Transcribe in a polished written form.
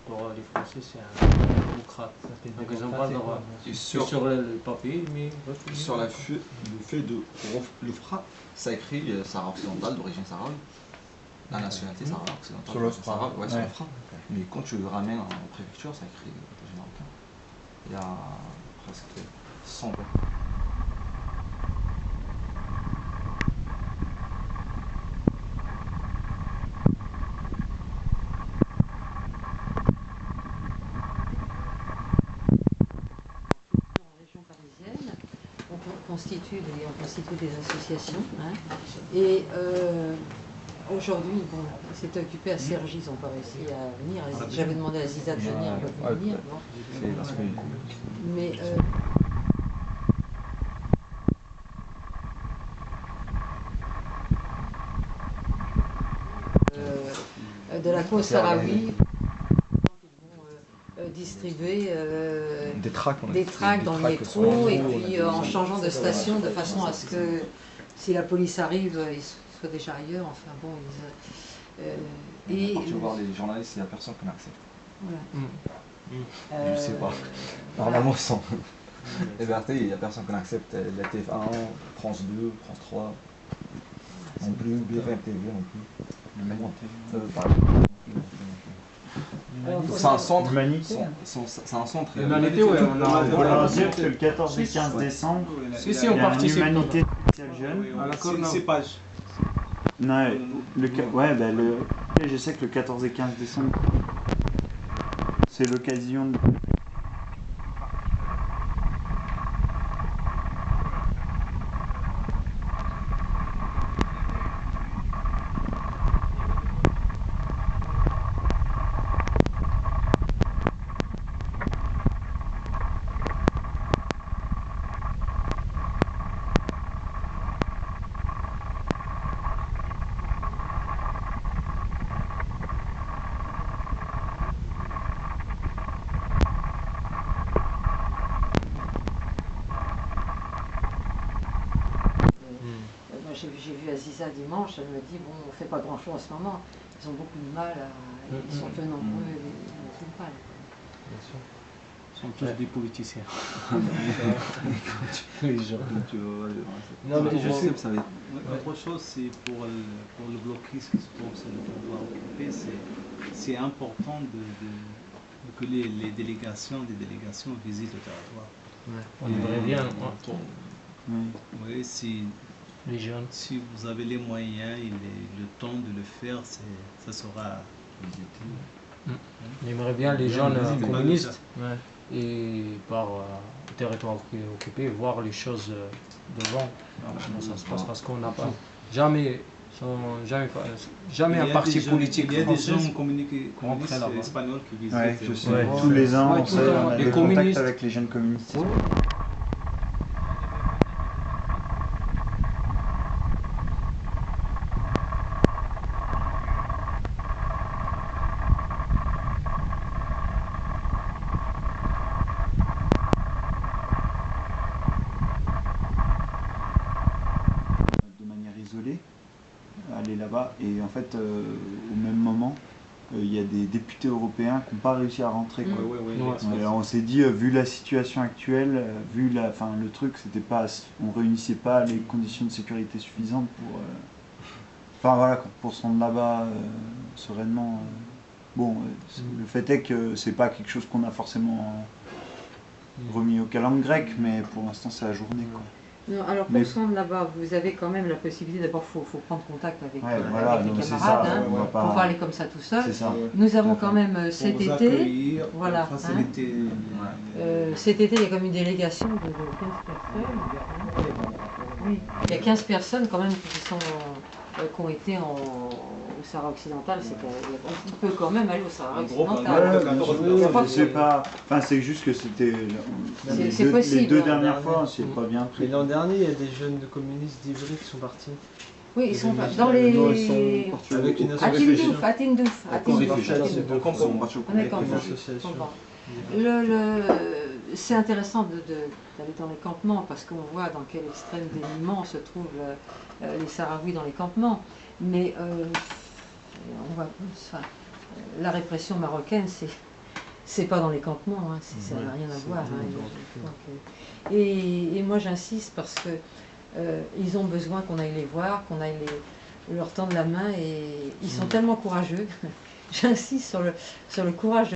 Pour les Français, c'est un démocrate. Donc ils n'ont pas le droit. Sur le papier, mais sur le fait de l'OFPRA, ça écrit Sahara occidental d'origine sahraoui. La nationalité Sahara occidentale. Sur l'OFPRA. Ouais, sur l'OFPRA. Mais quand tu le ramènes en préfecture, ça écrit d'origine marocaine. Il y a presque 100 on constitue des associations. Hein, et aujourd'hui, bon, il s'était occupé à Cergy, ils n'ont pas réussi à venir. J'avais demandé à Ziza de venir, elle va venir. Bon. Mais de la cause sahraoui, distribuer des tracts dans le métro et puis en changeant de station de façon à ce que si la police arrive, ils soient déjà ailleurs. Enfin bon, quand tu vas voir les journalistes, il n'y a personne qui l'accepte. Voilà. Je sais pas. Normalement, sans liberté, il n'y a personne qui l'accepte. La TF1, France 2, France 3, non plus, BFM TV non plus. C'est un centre. C'est un centre. L'humanité, ouais, on a dire que le 14 et 15 décembre, si, on participe. L'humanité spéciale jeune. C'est pas. Non, je sais que le 14 et 15 décembre, c'est l'occasion de... J'ai vu Aziza dimanche, elle me dit bon, on fait pas grand chose en ce moment, ils ont beaucoup de mal, ils sont peu nombreux, ils sont pas. Bien sûr. Ils sont tous des politiciens. Non, mais je sais que ça va être. Autre chose, c'est pour le blocus qui se trouve sur le pouvoir occupé, c'est important que les délégations visitent le territoire. On aimerait bien. Oui, les jeunes. Si vous avez les moyens et le temps de le faire, ça sera légitime. On aimerait bien les jeunes communistes et par territoire occupé voir les choses devant. Comment ça se passe, parce qu'on n'a pas jamais un parti politique. Il y a des gens communistes espagnols qui visitent. Ouais, je sais. Tous les ans, on a des contacts avec les jeunes communistes. Aller là-bas et en fait au même moment il y a des députés européens qui n'ont pas réussi à rentrer quoi. Alors, on s'est dit vu la situation actuelle, vu le truc, c'était pas, on réunissait pas les conditions de sécurité suffisantes pour se rendre là-bas sereinement. Bon, le fait est que c'est pas quelque chose qu'on a forcément remis au calendrier grec, mais pour l'instant c'est la journée quoi. Non, alors pour se rendre là-bas, vous avez quand même la possibilité, d'abord il faut prendre contact avec les camarades, pour parler comme ça tout seul. Nous avons quand même cet été, voilà, cet été il y a comme une délégation de 15 personnes. Oui, il y a 15 personnes quand même qui ont été au Sahara occidental, on peut quand même aller au Sahara occidental. Je sais pas, c'est juste que c'était les deux dernières fois, c'est pas bien pris. Mais l'an dernier, il y a des jeunes communistes d'Ivry qui sont partis. Oui, ils sont dans les... Avec une association. À Tindouf. C'est intéressant d'aller dans les campements parce qu'on voit dans quel extrême dénuement se trouvent les Sahraouis dans les campements. Mais la répression marocaine, c'est pas dans les campements, hein, ça n'a rien à voir. Hein, et moi j'insiste parce que ils ont besoin qu'on aille les voir, qu'on aille leur tendre la main, et ils sont tellement courageux. J'insiste sur le courage